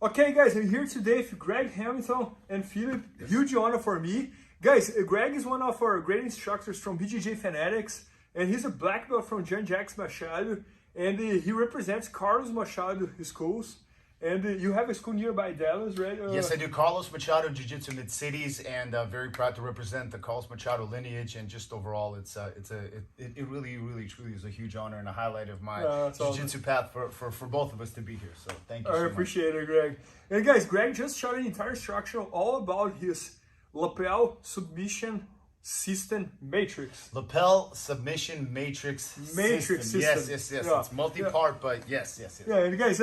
Okay, guys, I'm here today with Greg Hamilton and Philip. Huge honor for me. Guys, Greg is one of our great instructors from BJJ Fanatics, and he's a black belt from John Jacques Machado, and he represents Carlos Machado schools. And you have a school nearby Dallas, right? Yes, I do. Carlos Machado Jiu-Jitsu Mid-Cities, and very proud to represent the Carlos Machado lineage. And just overall, it really, truly is a huge honor and a highlight of my Jiu-Jitsu path for both of us to be here. So thank you so much. I appreciate it, Greg. And guys, Greg just shot an entire instructional all about his Lapel Submission System Matrix. Lapel Submission Matrix System. Yes. Yeah. It's multi-part, but yes. Yeah, and guys,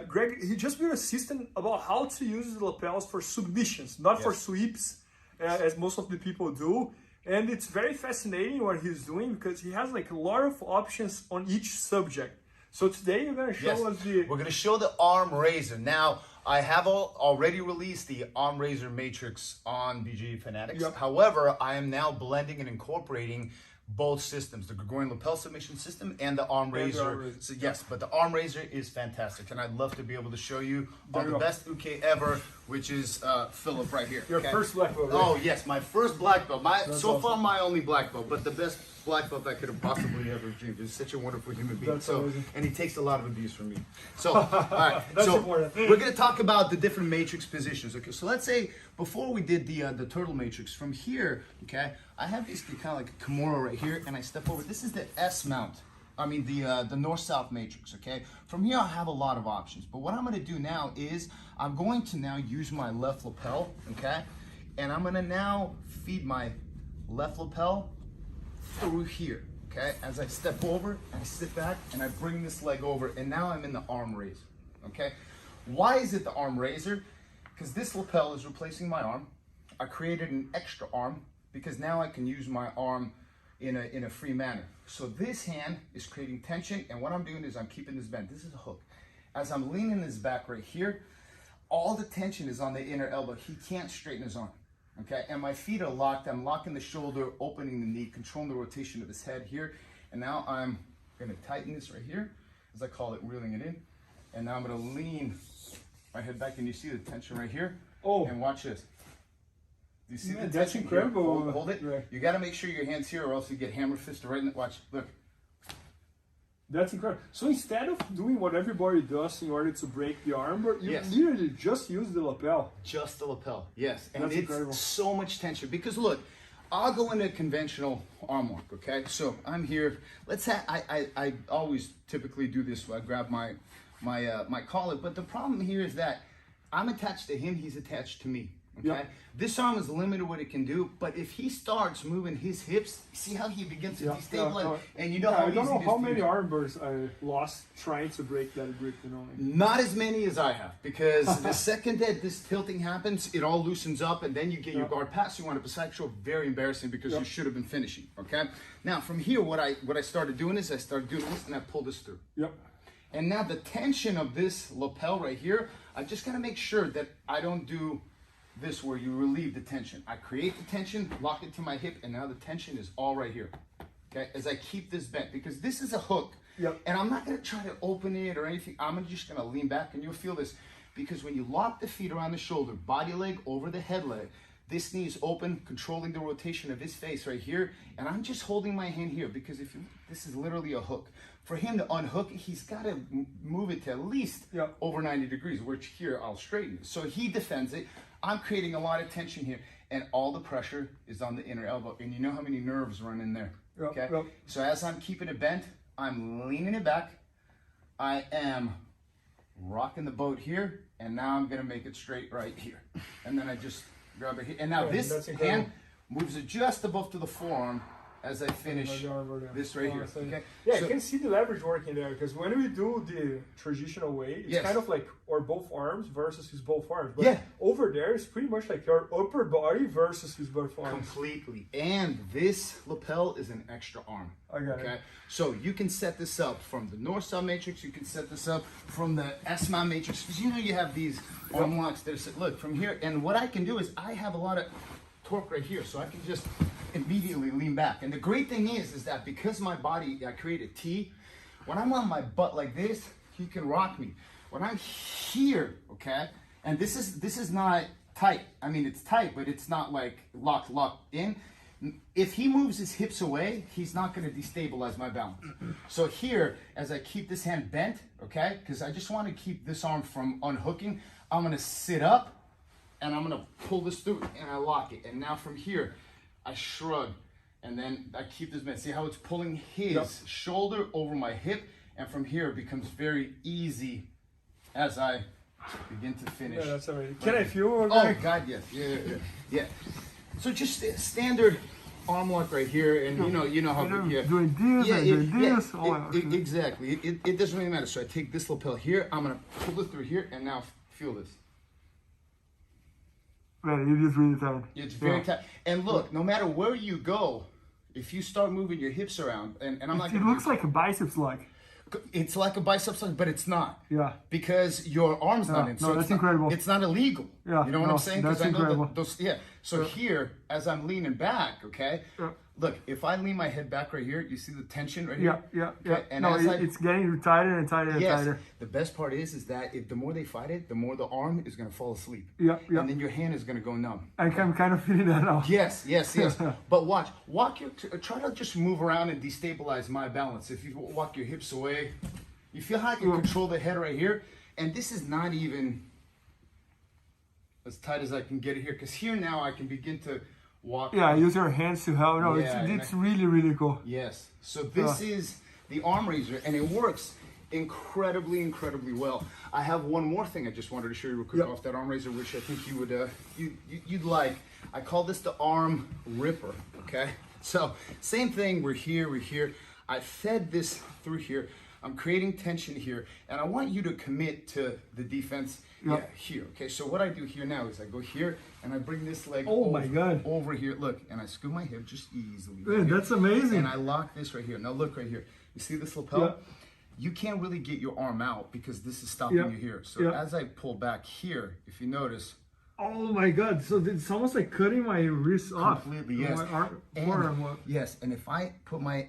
Greg, he just built a system about how to use the lapels for submissions, not for sweeps, as most of the people do. And it's very fascinating what he's doing because he has like a lot of options on each subject. So today you're going to show us We're going to show the arm raiser. Now, I have already released the arm raiser matrix on BJJ Fanatics. Yep. However, I am now blending and incorporating both systems, the Gregorian lapel submission system and the arm raiser. So yes, but the arm raiser is fantastic, and I'd love to be able to show you on the best uke ever, which is Philip right here. Your first black belt. Right? Oh yes, my first black belt. So far my only black belt, but the best black belt I could have possibly ever dreamed. He's such a wonderful human being. And he takes a lot of abuse from me. So all right, we're going to talk about the different matrix positions. Okay, so let's say before we did the turtle matrix, from here, okay, I have basically kind of like a Kimura right here, and I step over. This is the S mount. I mean the north-south matrix, okay? From here I have a lot of options, but what I'm going to do now is I'm going to now use my left lapel, okay? And I'm going to now feed my left lapel through here, okay? As I step over, I sit back, and I bring this leg over, and now I'm in the arm raiser, okay? Why is it the arm raiser? Because this lapel is replacing my arm. I created an extra arm because now I can use my arm in a free manner. So this hand is creating tension, and what I'm doing is I'm keeping this bent. This is a hook. As I'm leaning this back right here, all the tension is on the inner elbow. He can't straighten his arm. Okay, and my feet are locked. I'm locking the shoulder, opening the knee, controlling the rotation of his head here. And now I'm gonna tighten this right here, as I call it, reeling it in. And now I'm gonna lean my head back, and you see the tension right here. Oh. And watch this. Do you see the that's tension? incredible. Hold it. Right. You gotta make sure your hand's here or else you get hammer fisted right in the, watch, look. That's incredible. So instead of doing what everybody does in order to break the armbar, you literally just use the lapel. Just the lapel, yes. And that's it's incredible. So much tension. Because look, I'll go into conventional arm work, okay? So I'm here. Let's say I always typically do this. I grab my collar. But the problem here is that I'm attached to him, he's attached to me. Okay, yep. This arm is limited what it can do, but if he starts moving his hips, see how he begins to destabilize, and you know how I don't know how many arm bars I lost trying to break that grip, you know. Not as many as I have, because the second that this tilting happens, it all loosens up, and then you get your guard pass. You want to actually very embarrassing because you should have been finishing. Okay, now from here, what I started doing is I started doing this, and I pulled this through. Yep. And now the tension of this lapel right here, I just got to make sure that I don't do this where you relieve the tension. I create the tension, lock it to my hip, and now the tension is all right here. Okay, as I keep this bent, because this is a hook, and I'm not gonna try to open it or anything. I'm just gonna lean back, and you'll feel this, because when you lock the feet around the shoulder, body leg over the head leg, this knee is open, controlling the rotation of his face right here, and I'm just holding my hand here, because if you, this is literally a hook. For him to unhook, he's got to move it to at least over 90 degrees, which here I'll straighten it. So he defends it. I'm creating a lot of tension here, and all the pressure is on the inner elbow. And you know how many nerves run in there, okay? So as I'm keeping it bent, I'm leaning it back. I am rocking the boat here, and now I'm gonna make it straight right here. And then I just grab it here. And now this hand moves it just above to the forearm as I finish this right here. Okay? Yeah, you can see the leverage working there, because when we do the traditional way, it's kind of like our both arms versus his both arms. But over there, it's pretty much like your upper body versus his both arms. Completely. And this lapel is an extra arm. I got it. So you can set this up from the north-south matrix. You can set this up from the S-mount matrix. Because you know you have these arm locks that are, look, from here. And what I can do is I have a lot of torque right here, so I can just immediately lean back. And the great thing is that because my body, I create a T, when I'm on my butt like this, he can rock me. When I'm here, okay, And this is not tight. I mean, it's tight, but it's not like locked in. If he moves his hips away, he's not going to destabilize my balance. So here, as I keep this hand bent, okay, because I just want to keep this arm from unhooking, I'm going to sit up and I'm going to pull this through and I lock it. And now from here, I shrug and then I keep this bent. See how it's pulling his shoulder over my hip, and from here it becomes very easy as I begin to finish. Yeah, that's amazing. Can I feel? Oh God, yes, yeah. So just standard arm lock right here, and you know how doing this, exactly. It doesn't really matter. So I take this lapel here. I'm gonna pull it through here, and now feel this. Man, it is really tight. It's very tight. And look, no matter where you go, if you start moving your hips around, and I'm not. It looks like a biceps lock. It's like a biceps lock, but it's not. Yeah. Because your arm's not in. So that's incredible. It's not illegal. Yeah. You know what I'm saying? That's incredible. So here, as I'm leaning back, okay. Yeah. Look, if I lean my head back right here, you see the tension right here? Yeah. And it's getting tighter and tighter and tighter. The best part is that the more they fight it, the more the arm is going to fall asleep. Yeah. And then your hand is going to go numb. I'm kind of feeling that now. Yes. But try to just move around and destabilize my balance. If you walk your hips away, you feel how you control the head right here. And this is not even as tight as I can get it here, because here now I can begin to walk. Yeah, use your hands to help. No, it's really cool. Yes. So this is the arm raiser, and it works incredibly well. I have one more thing I just wanted to show you real quick off that arm raiser, which I think you would you'd like. I call this the arm ripper. Okay. So same thing. We're here. I fed this through here. I'm creating tension here, and I want you to commit to the defense. Yeah, here. Okay, so what I do here now is I go here and I bring this leg over here. Look, and I scoop my hip just easily. Man, that's amazing. And I lock this right here. Now look right here. You see this lapel? Yeah. You can't really get your arm out because this is stopping you here. So as I pull back here, if you notice. Oh my God! So it's almost like cutting my wrist off. Completely, yes. Yes, and if I put my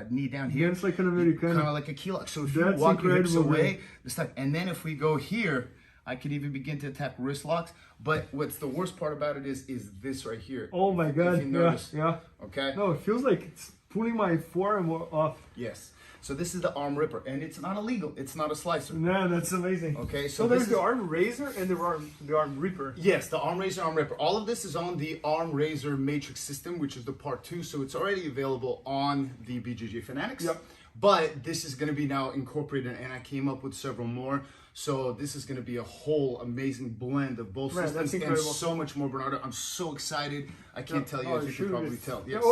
knee down here, it's like an American, kind of like a key lock. So if you walk your hips away, it's like, and then if we go here, I could even begin to attack wrist locks. But what's the worst part about it is this right here. Oh my God! If you notice, Okay. No, it feels like it's pulling my forearm off. Yes. So this is the arm ripper, and it's not illegal. It's not a slicer. No, that's amazing. Okay, so there's the arm raiser and the arm ripper. Yes, the arm raiser, arm ripper. All of this is on the arm raiser matrix system, which is the part 2. So it's already available on the BJJ Fanatics. Yep. But this is going to be now incorporated, and I came up with several more. So this is going to be a whole amazing blend of both systems and so much more, Bernardo. I'm so excited. I can't tell you. I think you can probably tell. Yes.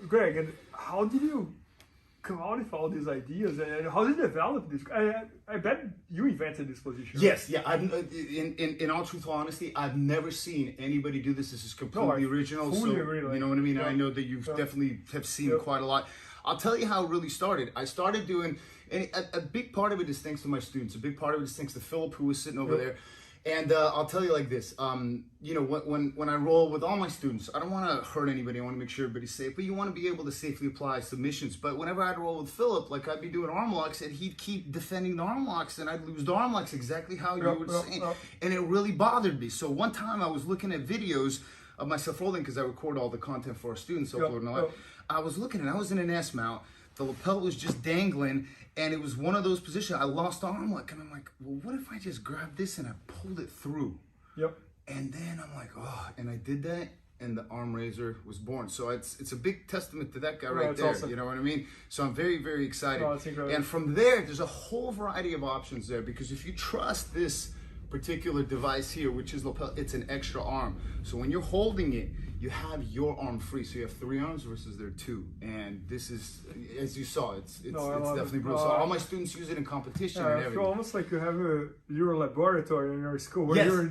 Greg, and how did you come out with all these ideas, and how did you develop this? I bet you invented this position. Yes, right? In all truthful honesty, I've never seen anybody do this. This is completely original. So you know what I mean. I know that you've definitely have seen quite a lot. I'll tell you how it really started. I started doing, and a big part of it is thanks to my students. A big part of it is thanks to Philip, who was sitting over there. And I'll tell you like this, when I roll with all my students, I don't want to hurt anybody. I want to make sure everybody's safe, but you want to be able to safely apply submissions. But whenever I'd roll with Philip, like I'd be doing arm locks, and he'd keep defending the arm locks, and I'd lose the arm locks exactly how you were saying. And it really bothered me. So one time I was looking at videos of myself rolling, because I record all the content for our students, uploading all that. I was looking, and I was in an S mount. The lapel was just dangling, and it was one of those positions. I lost the arm lock, and I'm like, well, what if I just grabbed this and I pulled it through? Yep. And then I'm like, oh, and I did that, and the arm raiser was born. So it's a big testament to that guy right there. Awesome. You know what I mean? So I'm very, very excited. That's incredible. And from there, there's a whole variety of options there, because if you trust this particular device here, which is lapel, it's an extra arm. So when you're holding it, you have your arm free. So you have 3 arms versus their 2. And this is, as you saw, it's definitely brutal. So all my students use it in competition and everything. It's almost like you have your laboratory in your school where you're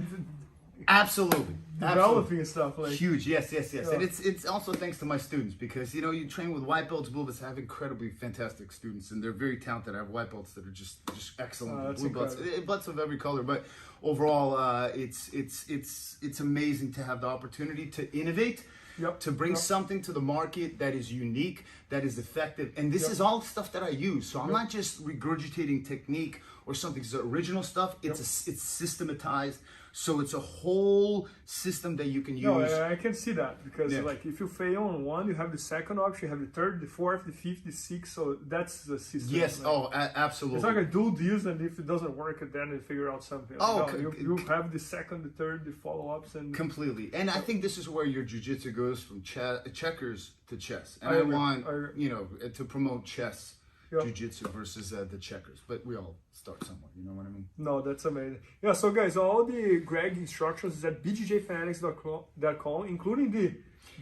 absolutely developing stuff like huge. Yes. And it's also thanks to my students, because you train with white belts, blue belts. I have incredibly fantastic students, and they're very talented. I have white belts that are just excellent, blue belts, belts of every color. But overall, it's amazing to have the opportunity to innovate. To bring something to the market that is unique, that is effective. And this is all stuff that I use. So I'm not just regurgitating technique or something's original stuff. It's systematized. So it's a whole system that you can use. No, I can see that because like if you fail on one, you have the second option, you have the third, the fourth, the fifth, the sixth. So that's the system. Yes. Like, absolutely. It's like a dual deals, and if it doesn't work, then you figure out something. Oh, no, you have the second, the third, the follow-ups, and completely. And I think this is where your jiu-jitsu goes from checkers to chess. And I want to promote chess. Jiu-jitsu versus the checkers, but we all start somewhere, you know what I mean? No, that's amazing. Yeah, so guys, all the Greg instructions is at bjjfanatics.com, including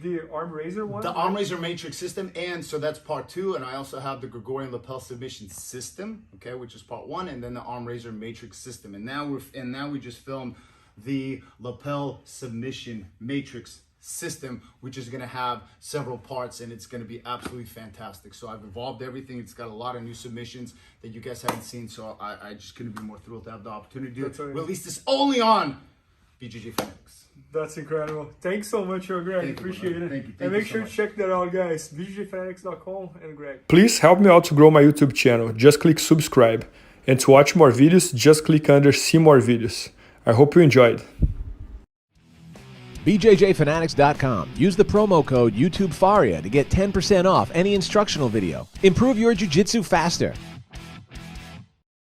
the arm raiser one. The arm raiser matrix system, and so that's part 2, and I also have the Gregorian lapel submission system, okay, which is part 1, and then the arm raiser matrix system. And now we just filmed the lapel submission matrix system, which is going to have several parts, and it's going to be absolutely fantastic. So I've evolved everything. It's got a lot of new submissions that you guys haven't seen, so I just couldn't be more thrilled to have the opportunity to release this only on BJJ Fanatics. That's incredible. Thanks so much, Greg. Appreciate it. Thank you. And make sure to check that out, guys. BJJfanatics.com and Greg. Please help me out to grow my YouTube channel. Just click subscribe. And to watch more videos, just click under see more videos. I hope you enjoyed. BJJfanatics.com. Use the promo code YouTubeFaria to get 10% off any instructional video. Improve your jiu-jitsu faster.